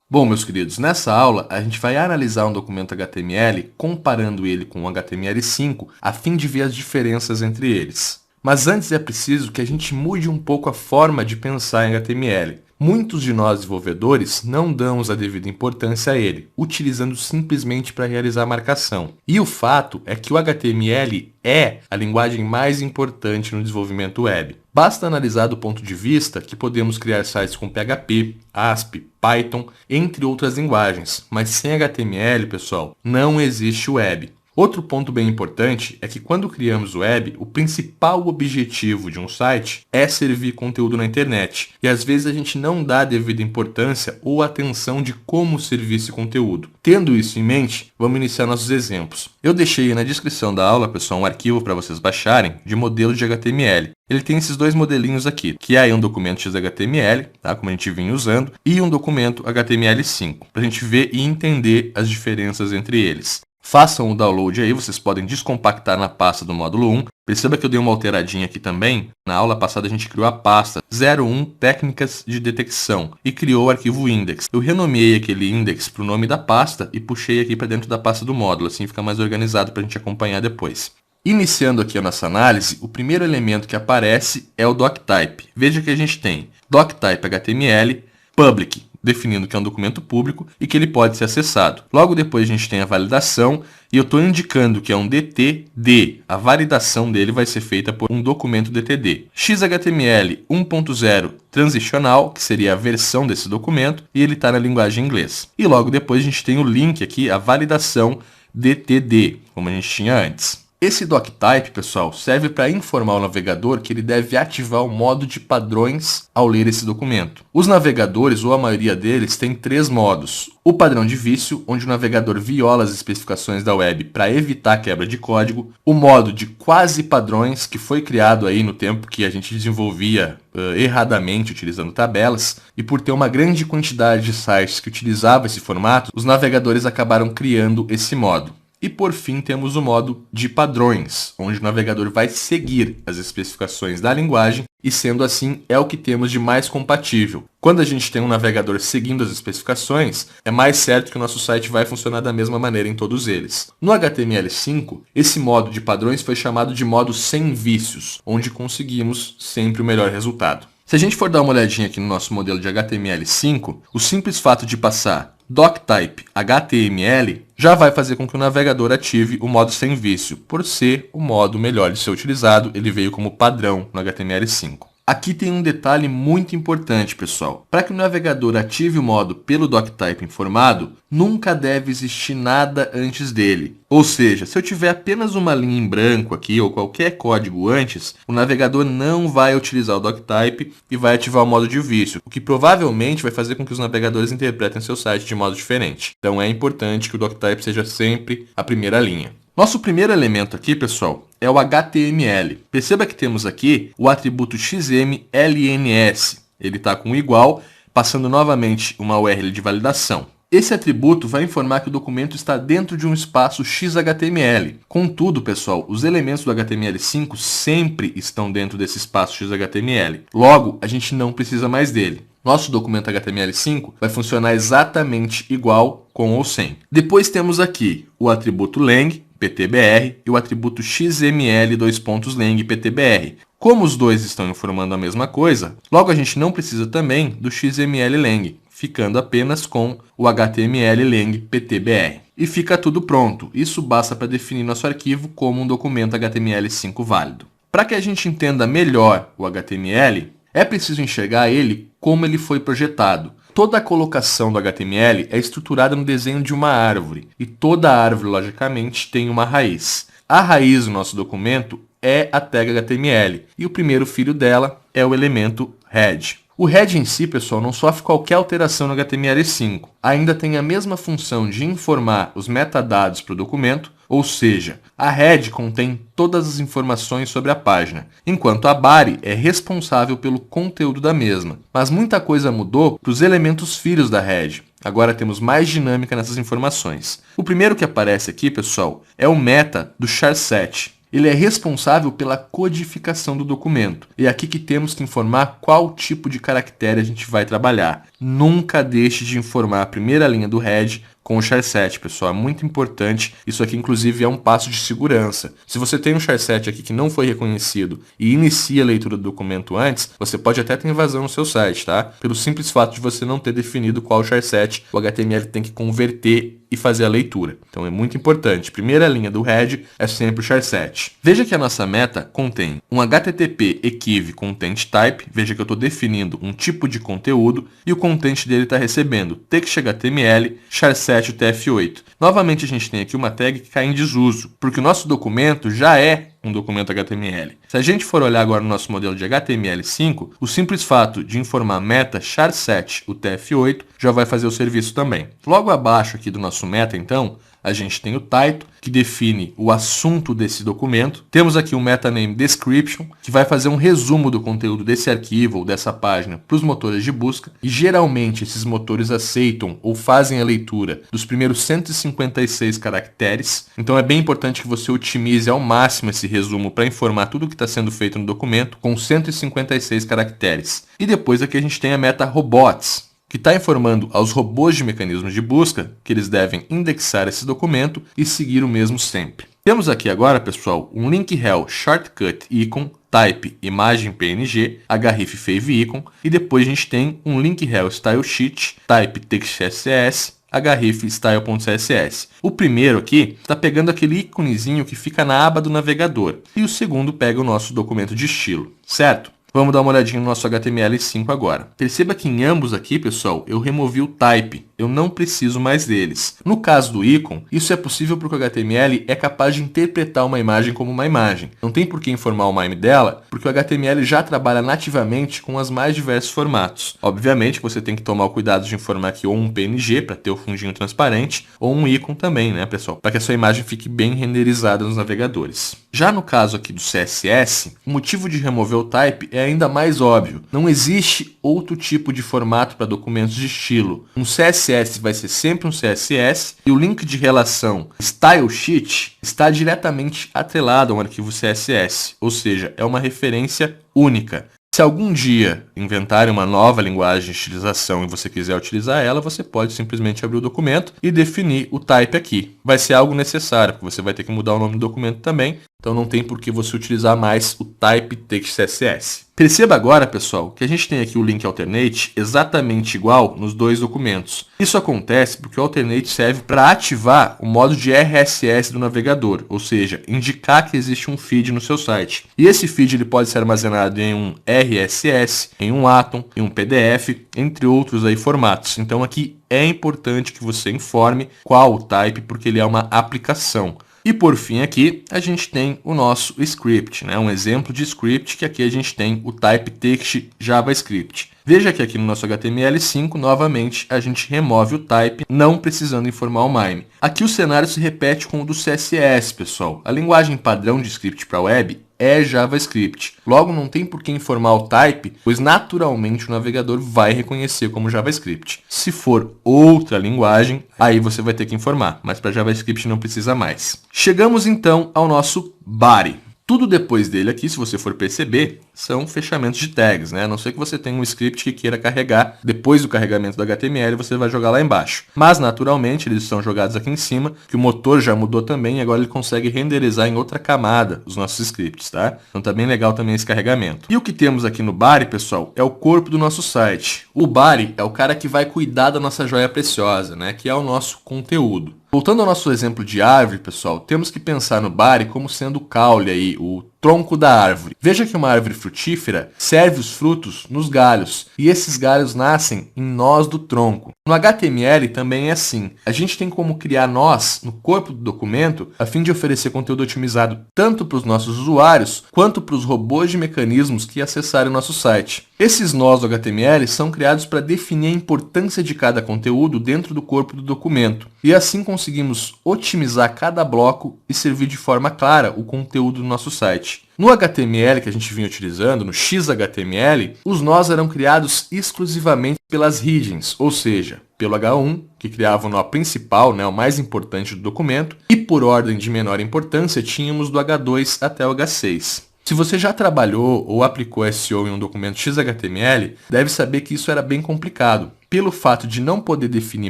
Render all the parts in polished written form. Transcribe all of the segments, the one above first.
Bom, meus queridos, nessa aula a gente vai analisar um documento HTML comparando ele com o HTML5 a fim de ver as diferenças entre eles. Mas antes é preciso que a gente mude um pouco a forma de pensar em HTML. Muitos de nós desenvolvedores não damos a devida importância a ele, utilizando simplesmente para realizar a marcação. E o fato é que o HTML é a linguagem mais importante no desenvolvimento web. Basta analisar do ponto de vista que podemos criar sites com PHP, ASP, Python, entre outras linguagens, mas sem HTML, pessoal, não existe web. Outro ponto bem importante é que quando criamos o web, o principal objetivo de um site é servir conteúdo na internet. E às vezes a gente não dá a devida importância ou atenção de como servir esse conteúdo. Tendo isso em mente, vamos iniciar nossos exemplos. Eu deixei aí na descrição da aula, pessoal, um arquivo para vocês baixarem de modelo de HTML. Ele tem esses dois modelinhos aqui, que é aí um documento XHTML, tá? Como a gente vinha usando, e um documento HTML5, para a gente ver e entender as diferenças entre eles. Façam o download aí, vocês podem descompactar na pasta do módulo 1. Perceba que eu dei uma alteradinha aqui também. Na aula passada a gente criou a pasta 01 Técnicas de Detecção e criou o arquivo index. Eu renomeei aquele index para o nome da pasta e puxei aqui para dentro da pasta do módulo, assim fica mais organizado para a gente acompanhar depois. Iniciando aqui a nossa análise, o primeiro elemento que aparece é o doctype. Veja que a gente tem doctype HTML, public, definindo que é um documento público e que ele pode ser acessado. Logo depois a gente tem a validação e eu estou indicando que é um DTD. A validação dele vai ser feita por um documento DTD. XHTML 1.0 transicional, que seria a versão desse documento, e ele está na linguagem inglês. E logo depois a gente tem o link aqui, a validação DTD, como a gente tinha antes. Esse doctype, pessoal, serve para informar o navegador que ele deve ativar o modo de padrões ao ler esse documento. Os navegadores, ou a maioria deles, tem 3 modos. O padrão de vício, onde o navegador viola as especificações da web para evitar quebra de código. O modo de quase padrões, que foi criado aí no tempo que a gente desenvolvia erradamente utilizando tabelas. E por ter uma grande quantidade de sites que utilizavam esse formato, os navegadores acabaram criando esse modo. E por fim temos o modo de padrões, onde o navegador vai seguir as especificações da linguagem e sendo assim é o que temos de mais compatível. Quando a gente tem um navegador seguindo as especificações, é mais certo que o nosso site vai funcionar da mesma maneira em todos eles. No HTML5, esse modo de padrões foi chamado de modo sem vícios, onde conseguimos sempre o melhor resultado. Se a gente for dar uma olhadinha aqui no nosso modelo de HTML5, o simples fato de passar doctype HTML já vai fazer com que o navegador ative o modo sem vício, por ser o modo melhor de ser utilizado, ele veio como padrão no HTML5. Aqui tem um detalhe muito importante, pessoal. Para que o navegador ative o modo pelo doctype informado, nunca deve existir nada antes dele. Ou seja, se eu tiver apenas uma linha em branco aqui ou qualquer código antes, o navegador não vai utilizar o doctype e vai ativar o modo de vício, o que provavelmente vai fazer com que os navegadores interpretem seu site de modo diferente. Então é importante que o doctype seja sempre a primeira linha. Nosso primeiro elemento aqui, pessoal, é o HTML. Perceba que temos aqui o atributo XMLNS. Ele está com igual, passando novamente uma URL de validação. Esse atributo vai informar que o documento está dentro de um espaço XHTML. Contudo, pessoal, os elementos do HTML5 sempre estão dentro desse espaço XHTML. Logo, a gente não precisa mais dele. Nosso documento HTML5 vai funcionar exatamente igual com ou sem. Depois temos aqui o atributo lang, PTBR, e o atributo XML:lang, PTBR. Como os dois estão informando a mesma coisa, logo a gente não precisa também do XML:lang, ficando apenas com o HTML:lang, PTBR. E fica tudo pronto. Isso basta para definir nosso arquivo como um documento HTML5 válido. Para que a gente entenda melhor o HTML, é preciso enxergar ele como ele foi projetado. Toda a colocação do HTML é estruturada no desenho de uma árvore, e toda árvore, logicamente, tem uma raiz. A raiz do nosso documento é a tag HTML, e o primeiro filho dela é o elemento head. O head em si, pessoal, não sofre qualquer alteração no HTML5. Ainda tem a mesma função de informar os metadados para o documento, ou seja, a head contém todas as informações sobre a página, enquanto a body é responsável pelo conteúdo da mesma. Mas muita coisa mudou para os elementos filhos da head. Agora temos mais dinâmica nessas informações. O primeiro que aparece aqui, pessoal, é o meta do char7. ele é responsável pela codificação do documento. E é aqui que temos que informar qual tipo de caractere a gente vai trabalhar. Nunca deixe de informar a primeira linha do head com o char7, pessoal, é muito importante. Isso aqui, inclusive, é um passo de segurança. Se você tem um char7 aqui que não foi reconhecido e inicia a leitura do documento antes, você pode até ter invasão no seu site, tá? Pelo simples fato de você não ter definido qual char7 o HTML tem que converter e fazer a leitura. Então é muito importante. Primeira linha do head é sempre o char7. Veja que a nossa meta contém um HTTP equiv content type. Veja que eu estou definindo um tipo de conteúdo e o content dele está recebendo text.html, char7 UTF-8. Novamente a gente tem aqui uma tag que cai em desuso, porque o nosso documento já é um documento HTML. Se a gente for olhar agora no nosso modelo de HTML5, o simples fato de informar meta char7 UTF-8 já vai fazer o serviço também. Logo abaixo aqui do nosso meta, então, a gente tem o title, que define o assunto desse documento. Temos aqui o meta name description, que vai fazer um resumo do conteúdo desse arquivo ou dessa página para os motores de busca. E geralmente esses motores aceitam ou fazem a leitura dos primeiros 156 caracteres. Então é bem importante que você otimize ao máximo esse resumo para informar tudo o que está sendo feito no documento com 156 caracteres. E depois aqui a gente tem a meta robots, que está informando aos robôs de mecanismos de busca que eles devem indexar esse documento e seguir o mesmo sempre. Temos aqui agora, pessoal, um link rel shortcut icon, type imagem png, href fave icon, e depois a gente tem um link rel style sheet, type text css, href style.css. O primeiro aqui está pegando aquele íconezinho que fica na aba do navegador, e o segundo pega o nosso documento de estilo, certo? Vamos dar uma olhadinha no nosso HTML5 agora. Perceba que em ambos aqui, pessoal, eu removi o type. Eu não preciso mais deles. No caso do ícone, isso é possível porque o HTML é capaz de interpretar uma imagem como uma imagem. Não tem por que informar o MIME dela, porque o HTML já trabalha nativamente com os mais diversos formatos. Obviamente, você tem que tomar o cuidado de informar aqui ou um PNG, para ter o fundinho transparente, ou um ícone também, né, pessoal? Para que a sua imagem fique bem renderizada nos navegadores. Já no caso aqui do CSS, o motivo de remover o type é ainda mais óbvio. Não existe outro tipo de formato para documentos de estilo. Um CSS vai ser sempre um CSS e o link de relação style sheet está diretamente atrelado a um arquivo CSS, ou seja, é uma referência única. Se algum dia inventarem uma nova linguagem de estilização e você quiser utilizar ela, você pode simplesmente abrir o documento e definir o type aqui. Vai ser algo necessário, porque você vai ter que mudar o nome do documento também, então não tem por que você utilizar mais o type text CSS. Perceba agora, pessoal, que a gente tem aqui o link alternate exatamente igual nos dois documentos. Isso acontece porque o alternate serve para ativar o modo de RSS do navegador, ou seja, indicar que existe um feed no seu site. E esse feed ele pode ser armazenado em um RSS, em um Atom, em um PDF, entre outros aí formatos. Então aqui é importante que você informe qual o type, porque ele é uma aplicação. E por fim aqui, a gente tem o nosso script, né? Um exemplo de script que aqui a gente tem o type text JavaScript. Veja que aqui no nosso HTML5, novamente, a gente remove o type, não precisando informar o MIME. Aqui o cenário se repete com o do CSS, pessoal. A linguagem padrão de script para web é JavaScript. Logo, não tem por que informar o type, pois naturalmente o navegador vai reconhecer como JavaScript. Se for outra linguagem, aí você vai ter que informar, mas para JavaScript não precisa mais. Chegamos então ao nosso body. Tudo depois dele aqui, se você for perceber, são fechamentos de tags, né? A não ser que você tenha um script que queira carregar, depois do carregamento do HTML, você vai jogar lá embaixo. Mas, naturalmente, eles estão jogados aqui em cima, que o motor já mudou também, e agora ele consegue renderizar em outra camada os nossos scripts, tá? Então tá bem legal também esse carregamento. E o que temos aqui no body, pessoal, é o corpo do nosso site. O body é o cara que vai cuidar da nossa joia preciosa, né? Que é o nosso conteúdo. Voltando ao nosso exemplo de árvore, pessoal, temos que pensar no body como sendo o caule aí, o tronco da árvore. Veja que uma árvore frutífera serve os frutos nos galhos, e esses galhos nascem em nós do tronco. No HTML também é assim. A gente tem como criar nós no corpo do documento a fim de oferecer conteúdo otimizado tanto para os nossos usuários quanto para os robôs de mecanismos que acessarem o nosso site. Esses nós do HTML são criados para definir a importância de cada conteúdo dentro do corpo do documento, e assim conseguimos otimizar cada bloco e servir de forma clara o conteúdo do nosso site. No HTML que a gente vinha utilizando, no XHTML, os nós eram criados exclusivamente pelas regions, ou seja, pelo H1, que criava o nó principal, o mais importante do documento, e por ordem de menor importância tínhamos do H2 até o H6. Se você já trabalhou ou aplicou SEO em um documento XHTML, deve saber que isso era bem complicado, pelo fato de não poder definir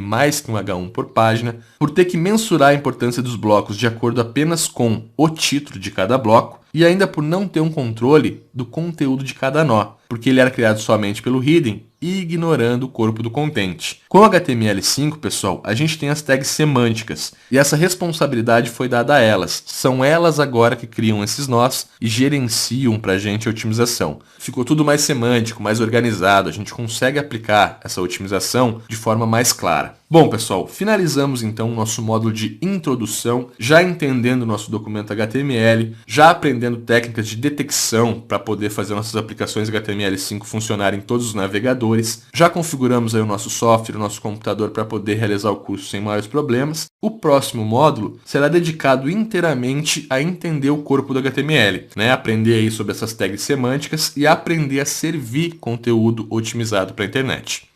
mais que um H1 por página, por ter que mensurar a importância dos blocos de acordo apenas com o título de cada bloco, e ainda por não ter um controle do conteúdo de cada nó, porque ele era criado somente pelo hidden e ignorando o corpo do content. Com o HTML5, pessoal, a gente tem as tags semânticas, e essa responsabilidade foi dada a elas. São elas agora que criam esses nós e gerenciam para a gente a otimização. Ficou tudo mais semântico, mais organizado, a gente consegue aplicar essa otimização de forma mais clara. Bom, pessoal, finalizamos então o nosso módulo de introdução, já entendendo o nosso documento HTML, já aprendendo técnicas de detecção para poder fazer nossas aplicações HTML5 funcionarem em todos os navegadores, já configuramos aí o nosso software, o nosso computador para poder realizar o curso sem maiores problemas. O próximo módulo será dedicado inteiramente a entender o corpo do HTML, aprender aí sobre essas tags semânticas e aprender a servir conteúdo otimizado para a internet.